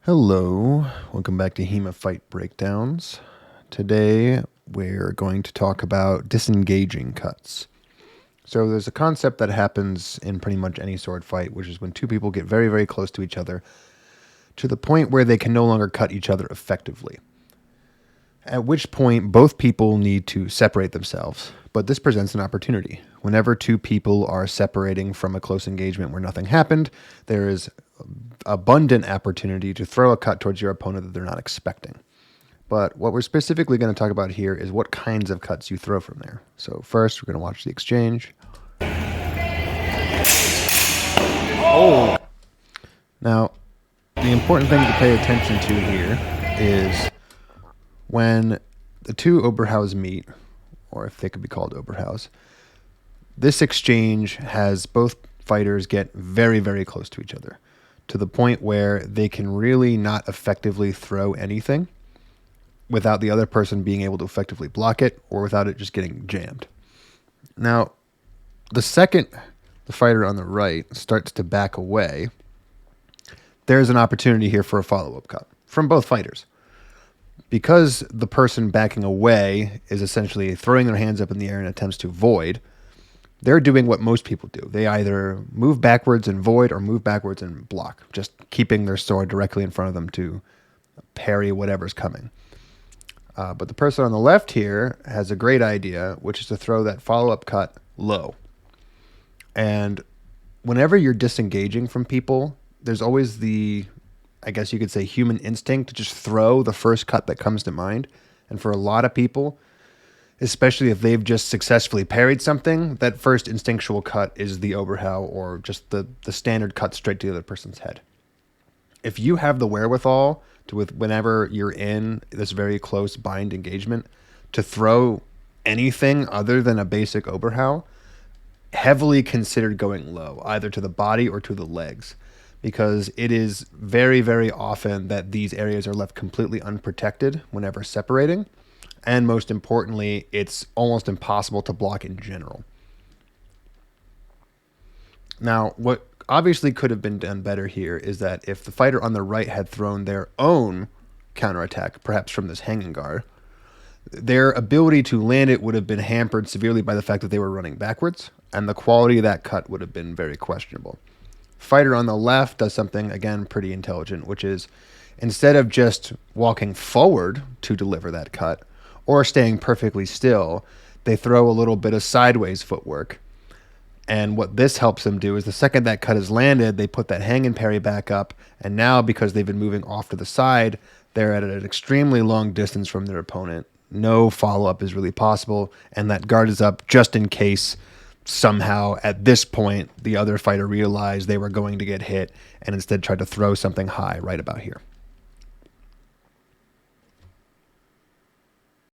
Hello, welcome back to HEMA Fight Breakdowns. Today we're going to talk about disengaging cuts. So there's a concept that happens in pretty much any sword fight, which is when two people get very, very close to each other to the point where they can no longer cut each other effectively. At which point both people need to separate themselves. But this presents an opportunity. Whenever two people are separating from a close engagement where nothing happened, there is abundant opportunity to throw a cut towards your opponent that they're not expecting. But what we're specifically going to talk about here is what kinds of cuts you throw from there. So first, we're going to watch the exchange. Oh! Now, the important thing to pay attention to here is when the two Overhouse meet, or if they could be called Overhouse, this exchange has both fighters get very, very close to each other to the point where they can really not effectively throw anything without the other person being able to effectively block it or without it just getting jammed. Now, the second the fighter on the right starts to back away, there's an opportunity here for a follow-up cut from both fighters. Because the person backing away is essentially throwing their hands up in the air in attempts to void, they're doing what most people do. They either move backwards and void or move backwards and block, just keeping their sword directly in front of them to parry whatever's coming. But the person on the left here has a great idea, which is to throw that follow-up cut low. And whenever you're disengaging from people, there's always the, I guess you could say, human instinct to just throw the first cut that comes to mind. And for a lot of people, especially if they've just successfully parried something, that first instinctual cut is the Overhouse or just the standard cut straight to the other person's head. If you have the wherewithal to, whenever you're in this very close bind engagement, to throw anything other than a basic Overhouse, heavily considered going low, either to the body or to the legs, because it is very, very often that these areas are left completely unprotected whenever separating. And most importantly, it's almost impossible to block in general. Now, what obviously could have been done better here is that if the fighter on the right had thrown their own counterattack, perhaps from this hanging guard, their ability to land it would have been hampered severely by the fact that they were running backwards, and the quality of that cut would have been very questionable. Fighter on the left does something, again, pretty intelligent, which is instead of just walking forward to deliver that cut, or staying perfectly still, they throw a little bit of sideways footwork. And what this helps them do is the second that cut is landed, they put that hang and parry back up. And now, because they've been moving off to the side, they're at an extremely long distance from their opponent. No follow-up is really possible. And that guard is up just in case somehow at this point the other fighter realized they were going to get hit and instead tried to throw something high right about here.